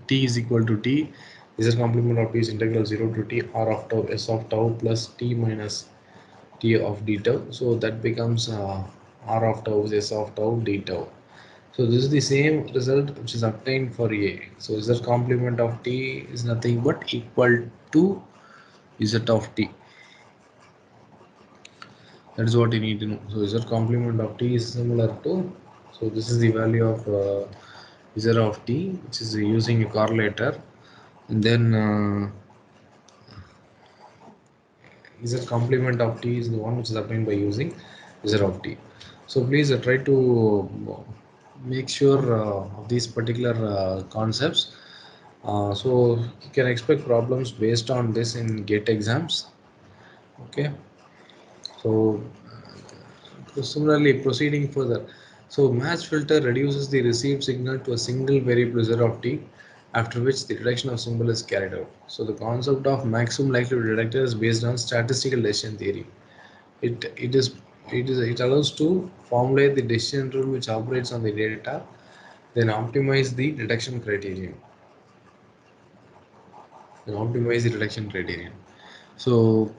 t is equal to t, z complement of t is integral 0 to t r of tau s of tau plus t minus t of d tau. So that becomes r of tau is s of tau d tau. So this is the same result which is obtained for A. So z complement of t is nothing but equal to z of t. That is what you need to know. So z complement of t is similar to, so this is the value of z of t, which is using a correlator, and then z complement of t is the one which is obtained by using z of t. So please try to make sure of these particular concepts. So you can expect problems based on this in GATE exams. Okay. So similarly, proceeding further. So match filter reduces the received signal to a single variable z of t, after which the detection of symbol is carried out. So the concept of maximum likelihood detector is based on statistical decision theory. It allows to formulate the decision rule which operates on the data, then optimize the detection criterion. So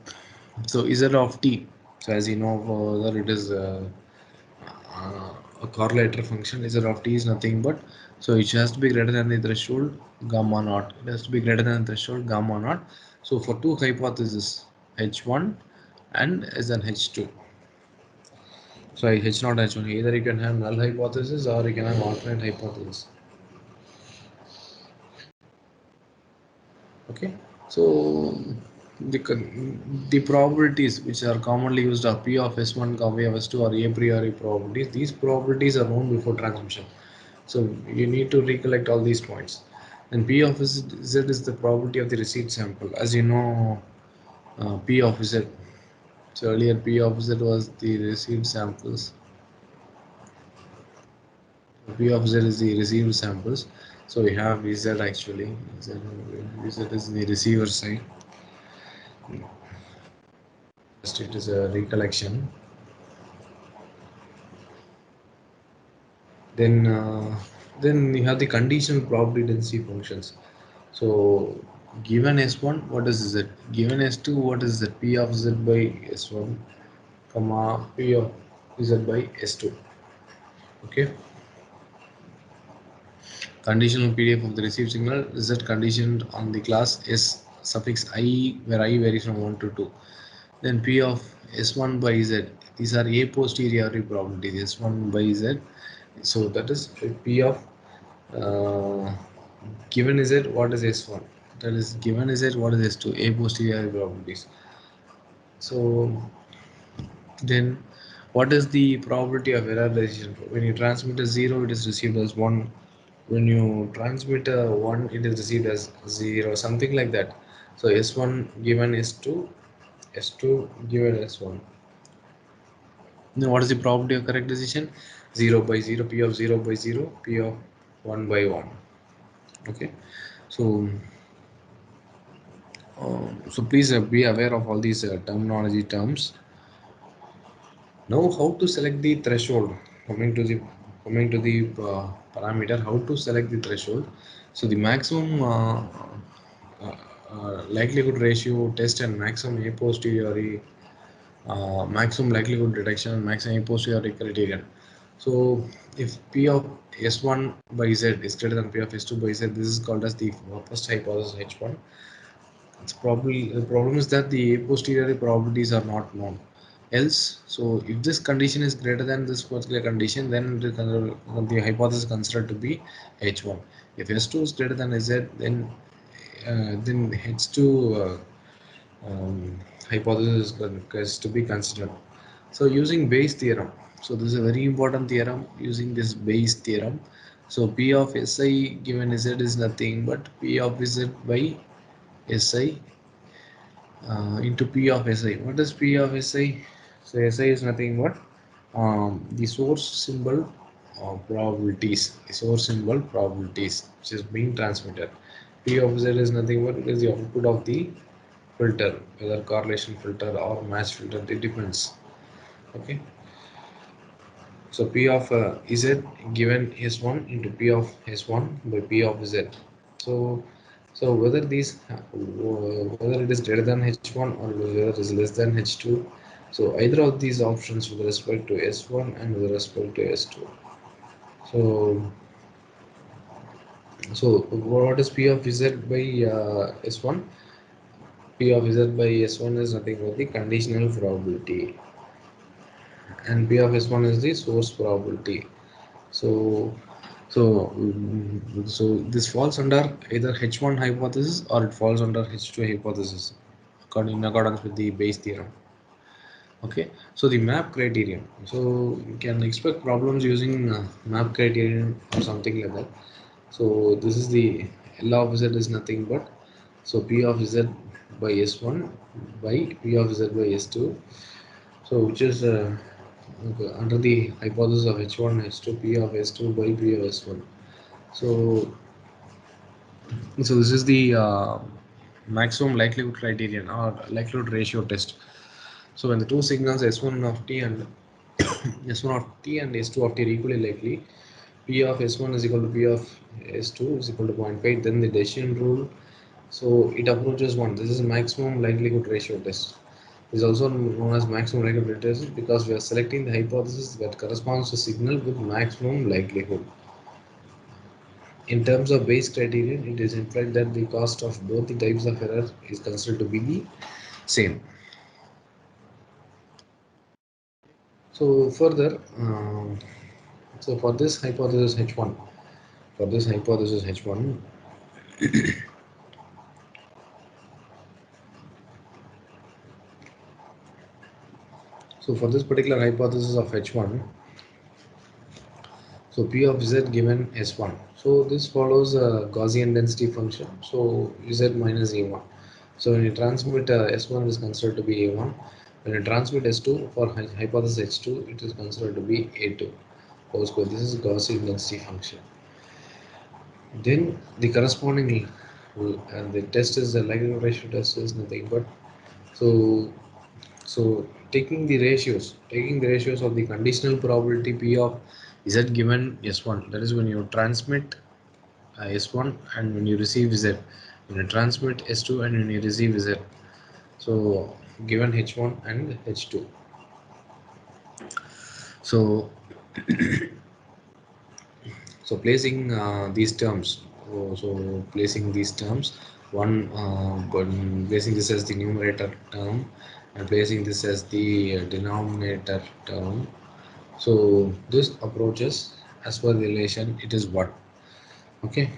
Z of t. So as you know, that it is a correlator function. Z of t is nothing but, so it has to be greater than the threshold gamma naught. It has to be greater than the threshold gamma naught. So for two hypotheses, H1 and as an H2. So H not H1. Either you can have null hypothesis or you can have alternate hypothesis. Okay. So the probabilities which are commonly used are P of S1, P of S2 or a priori probabilities. These probabilities are known before transmission. So you need to recollect all these points. And P of Z is the probability of the received sample. As you know, P of Z. So earlier P of Z was the received samples. P of Z is the received samples. So we have Z actually. Z is the receiver side. Just it is a recollection. Then you have the conditional probability density functions. So given S1, what is Z? Given S2, what is Z? P of Z by S1, comma P of Z by S2. Okay. Conditional PDF of the received signal, Z conditioned on the class S suffix I, where I varies from 1 to 2. Then P of S1 by Z. These are a posteriori probabilities, S1 by Z. So that is P of uh, given Z, what is S1? That is given Z, what is S2? A posteriori probabilities. So then what is the probability of error decision? When you transmit a 0, it is received as 1. When you transmit a 1, it is received as 0, something like that. So S1 given S2, S2 given S1. Now what is the probability of correct decision? 0 by 0, P of 0 by 0, P of 1 by 1. Okay. So so please be aware of all these terminology terms. Now, how to select the threshold? Coming to the parameter, how to select the threshold? So the maximum likelihood ratio test and maximum a posteriori maximum likelihood detection and maximum a posteriori criterion. So if P of S1 by Z is greater than P of S2 by Z, this is called as the first hypothesis H1. It's probably the problem is that the a posteriori probabilities are not known. Else, so if this condition is greater than this particular condition, then the hypothesis is considered to be H1. If S2 is greater than Z, then H2 hypothesis is to be considered. So using Bayes theorem. So this is a very important theorem using this Bayes theorem. So P of Si given Z is nothing but P of Z by Si into P of Si. What is P of Si? So Si is nothing but the source symbol probabilities. The source symbol probabilities which is being transmitted. P of Z is nothing but it is the output of the filter, whether correlation filter or match filter, it depends. Okay. So P of Z given S1 into P of S1 by P of Z. So whether whether it is greater than h1 or whether it is less than h2, so either of these options with respect to s1 and with respect to s2. So what is p of z by s1? P of z by s1 is nothing but the conditional probability, and P of S1 is the source probability. So, so this falls under either H1 hypothesis or it falls under H2 hypothesis, in accordance with the Bayes theorem. Okay, so the map criterion. So you can expect problems using map criterion or something like that. So this is the L of Z is nothing but so P of Z by S1 by P of Z by S2. So which is okay, under the hypothesis of H1 H2 P of S2 by P of S1. So this is the maximum likelihood criterion or likelihood ratio test. So when the two signals S1 of t and S1 of t and S2 of t are equally likely, P of S1 is equal to P of S2 is equal to 0.5, then the decision rule, so it approaches 1. This is maximum likelihood ratio test. Is also known as maximum likelihood test because we are selecting the hypothesis that corresponds to signal with maximum likelihood. In terms of Bayes criterion, it is implied that the cost of both the types of error is considered to be the same. So further, so for this hypothesis H1, so for this particular hypothesis of H1, so P of Z given S1. So this follows a Gaussian density function. So Z minus A1. So when you transmit S1 is considered to be A1. When you transmit S2 for hypothesis H2, it is considered to be A2. So this is Gaussian density function. Then the corresponding and the test is the likelihood ratio test is nothing but so taking the ratios of the conditional probability P of Z given S1, that is when you transmit S1 and when you receive Z, when you transmit S2 and when you receive Z, so given H1 and H2. So placing these terms, placing these terms, placing this as the numerator term and placing this as the denominator term. So this approaches as per the relation it is 1. Okay,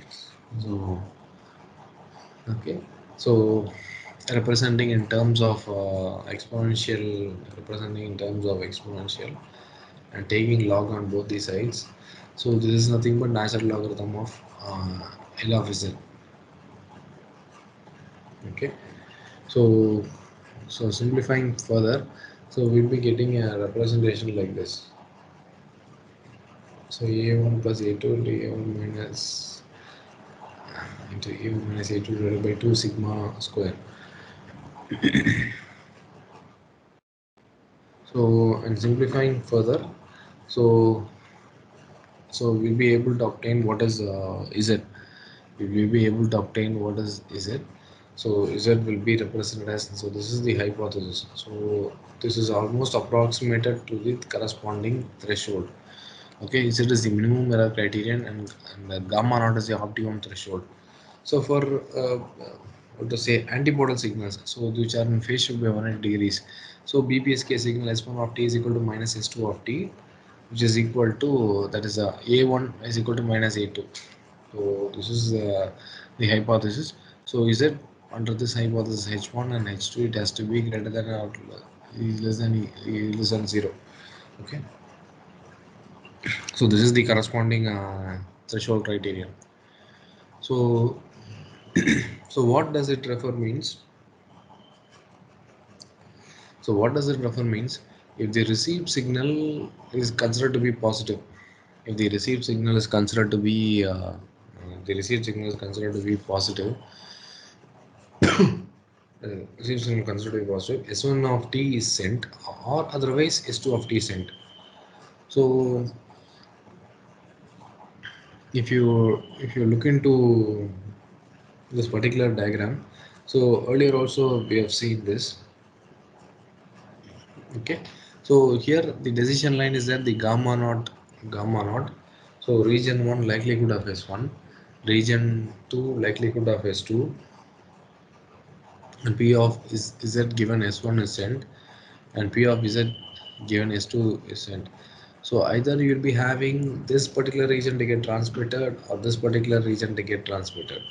so so representing in terms of exponential, and taking log on both the sides. So this is nothing but natural logarithm of L of Z. Okay, so simplifying further, so we'll be getting a representation like this. So A1 plus A2 into A1 minus A2 divided by 2 sigma square. So and simplifying further, so we'll be able to obtain what is Z. We will be able to obtain what is Z. So Z will be represented as, so this is the hypothesis. So this is almost approximated to the corresponding threshold. Okay, Z is the minimum error criterion and gamma naught is the optimum threshold. So for what to say antipodal signals, so which are in phase shift by 180 degrees. So BPSK signal S1 of t is equal to minus S2 of t, which is equal to, that is A1 is equal to minus A2. So this is the hypothesis. So is it under this hypothesis H1 and H2 it has to be greater than or less than 0. Okay. So this is the corresponding threshold criterion. So so what does it refer means? So what does it refer means? If the received signal is considered to be positive, if the received signal is considered to be positive, received signal considered to be positive, S1 of t is sent or otherwise S2 of t is sent. So if you look into this particular diagram. So earlier also we have seen this. Okay, so here the decision line is that the gamma naught. So region 1 likelihood of S1, region 2 likelihood of S2, and P of is Z given S1 is sent, and P of Z given S2 is sent. So either you'll be having this particular region to get transmitted or this particular region to get transmitted.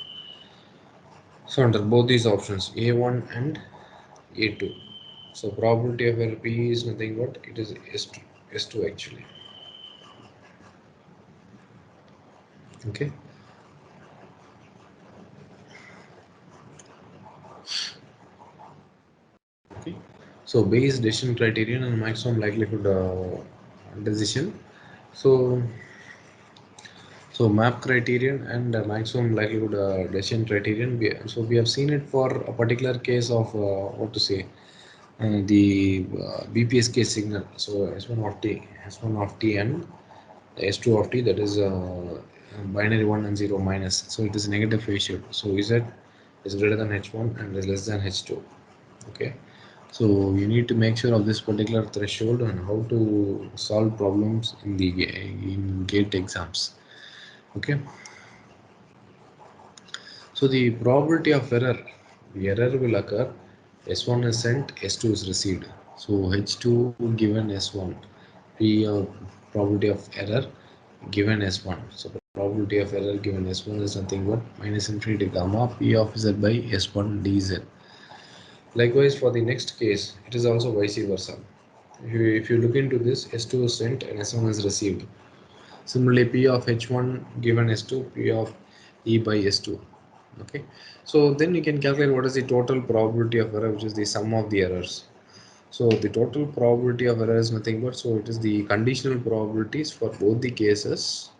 So under both these options, A1 and A2. So probability of error P is nothing but it is S2 actually. Okay. Okay. So base decision criterion and maximum likelihood decision. So map criterion and maximum likelihood decision criterion. So we have seen it for a particular case of what to say the BPSK signal. So S1 of t, S1 of t and S2 of t, that is binary 1 and 0 minus. So it is negative phase shift. So Z is greater than H1 and is less than H2. Okay. So you need to make sure of this particular threshold and how to solve problems in the in gate exams. Okay. So the probability of error, the error will occur. S1 is sent, S2 is received. So H2 given S1, P probability of error given S1. So probability of error given S1 is nothing but minus infinity gamma P of Z by S1 dz. Likewise, for the next case, it is also vice versa. If you look into this, S2 is sent and S1 is received. Similarly, P of H1 given S2, P of E by S2. Okay, so then you can calculate what is the total probability of error, which is the sum of the errors. So the total probability of error is nothing but, so it is the conditional probabilities for both the cases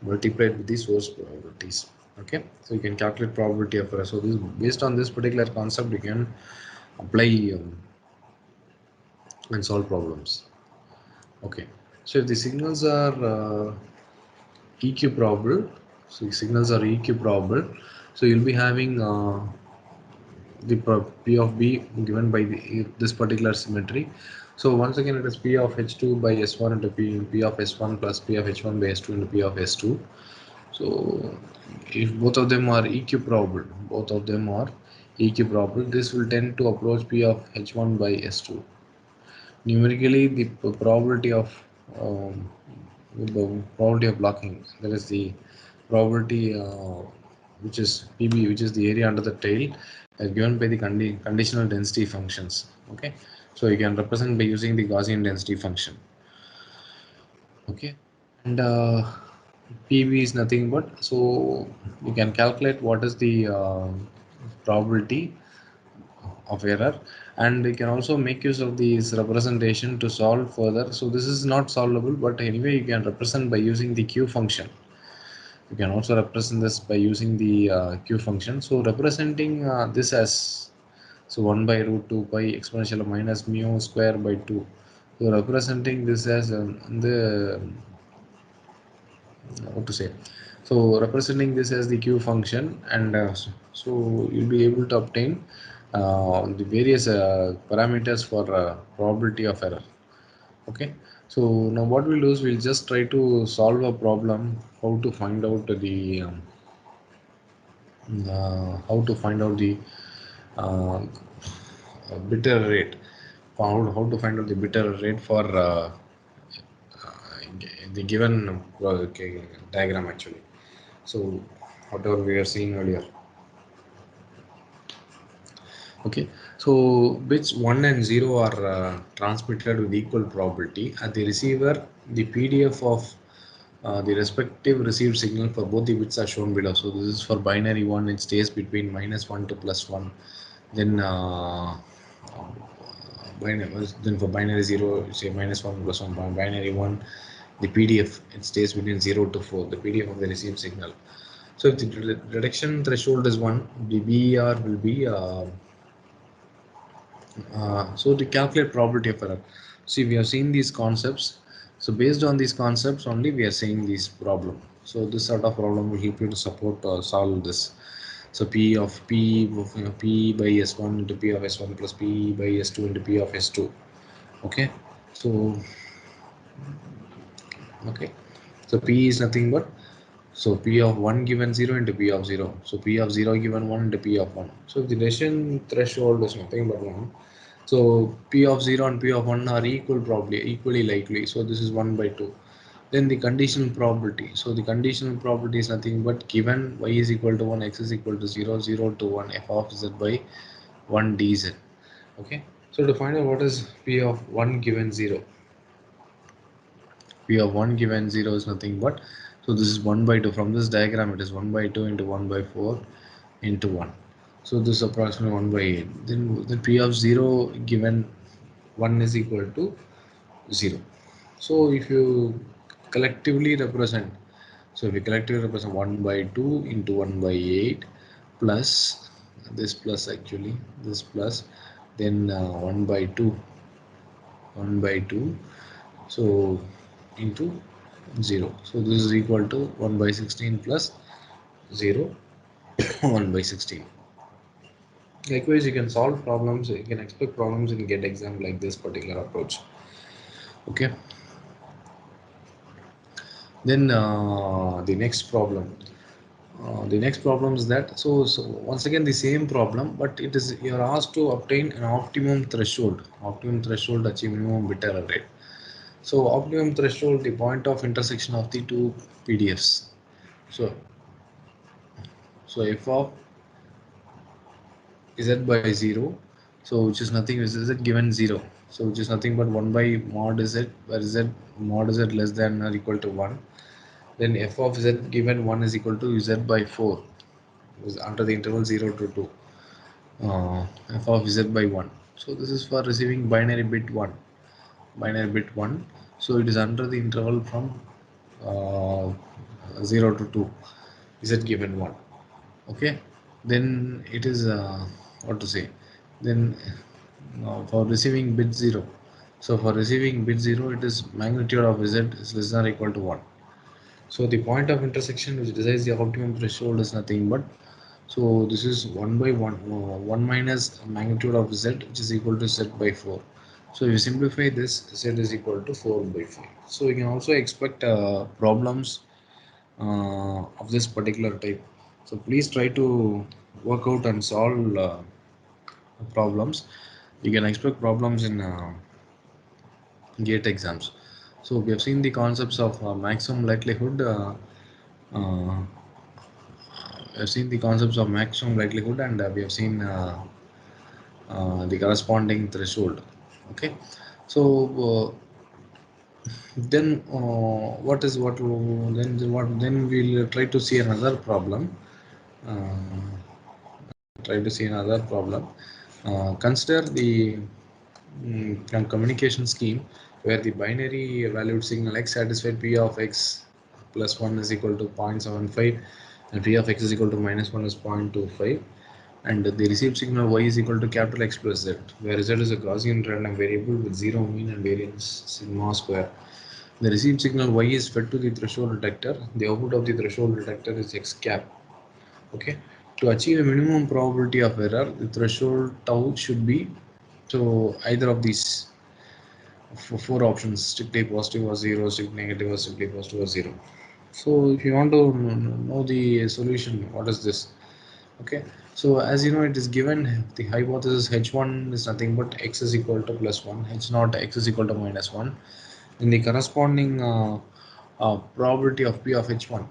multiplied with the source probabilities. Okay, so you can calculate probability of error. So this, based on this particular concept, you can apply and solve problems. Okay, so if the signals are EQ probable, so the signals are EQ probable, so you'll be having the P of B given by this particular symmetry. So once again it is P of H2 by S1 into P of S1 plus P of H1 by S2 into P of S2. So if both of them are EQ probable, this will tend to approach P of H1 by S2. Numerically, the probability of um, blocking, that is the probability which is PB, which is the area under the tail, given by the conditional density functions. Okay, so you can represent by using the Gaussian density function. Okay, and PB is nothing but, so you can calculate what is the probability of error, and you can also make use of this representation to solve further. So this is not solvable, but anyway you can represent by using the Q function. You can also represent this by using the Q function. So representing this as, so 1 by root 2 pi exponential of minus mu square by 2. So representing this as the what to say, so representing this as the Q function, and so you'll be able to obtain the various parameters for probability of error. Okay, so now what we'll do is we'll just try to solve a problem, how to find out the uh, bitter rate, how to find out the bitter rate for the given diagram actually. So whatever we are seeing earlier. Okay, so bits 1 and 0 are transmitted with equal probability. At the receiver, the PDF of the respective received signal for both the bits are shown below. So this is for binary 1, it stays between -1 to +1. Then then for binary 0, say -1 +1. Binary 1, the PDF, it stays between 0 to 4, the PDF of the received signal. So if the reduction threshold is 1, the BER will be so to calculate probability of error. See, we have seen these concepts. So based on these concepts only, we are saying this problem. So this sort of problem will help you to support solve this. So P of P of, P by S1 into P of S1 plus P by S2 into P of S2. Okay, so okay, so P is nothing but, so P of 1 given 0 into P of 0. So P of 0 given 1 into P of 1. So if the decision threshold is nothing but 1, so P of 0 and P of 1 are equally likely. So this is 1 by 2. Then the conditional probability. So the conditional probability is nothing but, given y is equal to 1, x is equal to 0, 0 to 1, f of z by 1 dz. Okay. So to find out what is P of 1 given 0, P of 1 given 0 is nothing but, so this is 1 by 2. From this diagram, it is 1 by 2 into 1 by 4 into 1. So this is approximately 1 by 8. Then the P of 0 given 1 is equal to 0. So if you collectively represent, so if you collectively represent 1 by 2 into 1 by 8 plus this plus, actually this plus, then 1 by 2, 1 by 2, so into 0. So this is equal to 1 by 16 plus 0, 1 by 16. Likewise, you can solve problems, you can expect problems in GET exam like this particular approach. Okay. Then the next problem. The next problem is that, so once again the same problem, but it is, you are asked to obtain an optimum threshold. Optimum threshold achieve minimum bit error rate. So optimum threshold, the point of intersection of the two PDFs. So f of z by 0, so which is nothing, is z given 0, so which is nothing but 1 by mod z, where z less than or equal to 1. Then f of z given 1 is equal to z by 4, is under the interval 0 to 2, f of z by 1. So this is for receiving binary bit 1, binary bit 1. So it is under the interval from uh, 0 to 2, z given 1. Okay, then it is what to say, then for receiving bit 0, so for receiving bit 0, it is magnitude of z is less than or equal to 1. So the point of intersection which decides the optimum threshold is nothing but, so this is 1 by 1, 1 minus magnitude of z, which is equal to z by 4. So if you simplify this, z is equal to 4 by 5. So you can also expect problems of this particular type. So please try to work out and solve problems. You can expect problems in GATE exams. So we have seen the concepts of maximum likelihood. Uh, we have seen the concepts of maximum likelihood, and we have seen the corresponding threshold. Okay, so what is what then we'll try to see another problem. Uh, Try to see another problem. Consider the communication scheme where the binary valued signal x satisfied p of x plus 1 is equal to 0.75 and p of x is equal to minus 1 is 0.25, and the received signal y is equal to capital X plus z, where z is a Gaussian random variable with zero mean and variance sigma square. The received signal y is fed to the threshold detector. The output of the threshold detector is x cap. Okay, to achieve a minimum probability of error, the threshold tau should be, so either of these four options, strictly positive or 0, strictly negative or strictly positive or 0. So if you want to know the solution, what is this? Okay, so as you know, it is given the hypothesis h1 is nothing but x is equal to plus 1, h naught x is equal to minus 1. In the corresponding probability of p of h1,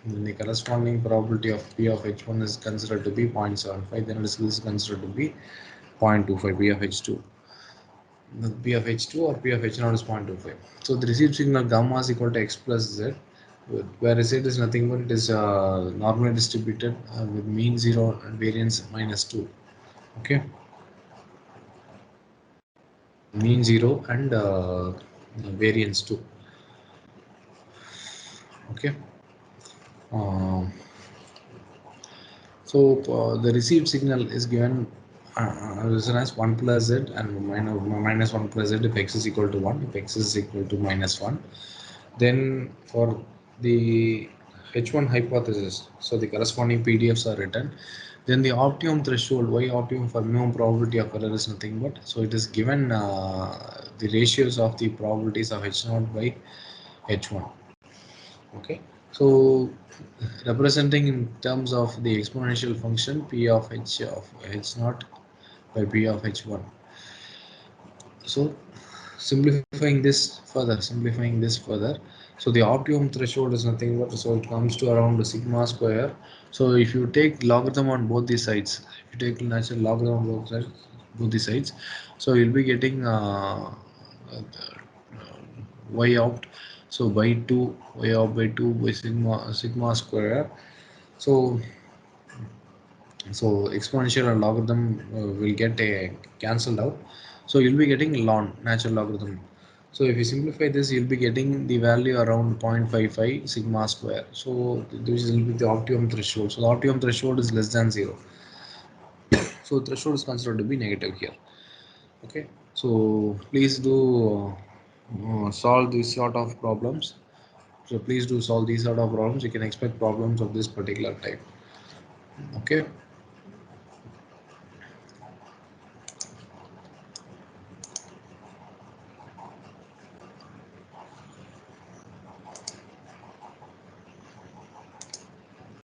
then the corresponding probability of p of h1 is considered to be 0.75, then it is considered to be 0.25 p of h2. The p of h2 or p of h0 is 0.25. So the received signal gamma is equal to x plus z, where z is nothing but it is normally distributed with mean 0 and variance minus 2. Okay, mean 0 and variance 2. Okay. Um, So the received signal is given written as 1 plus z and minus 1 plus z if x is equal to 1, if x is equal to minus 1. Then for the H1 hypothesis. So the corresponding PDFs are written. Then the optimum threshold. Why optimum? For minimum probability of error is nothing but, so it is given the ratios of the probabilities of H0 by H1. Okay, so representing in terms of the exponential function P of H0 by P of H1. So simplifying this further, so the optimum threshold is nothing but, so it comes to around sigma square. So if you take logarithm on both the sides, if you take natural logarithm on both the sides, so you'll be getting y opt, so by 2, y opt by 2 by sigma square. So exponential and logarithm will get a cancelled out, so you'll be getting ln natural logarithm. So if you simplify this, you'll be getting the value around 0.55 sigma square. So this will be the optimum threshold. So the optimum threshold is less than 0, so threshold is considered to be negative here. Okay, so please do solve these sort of problems. So please do solve these sort of problems. You can expect problems of this particular type. Okay.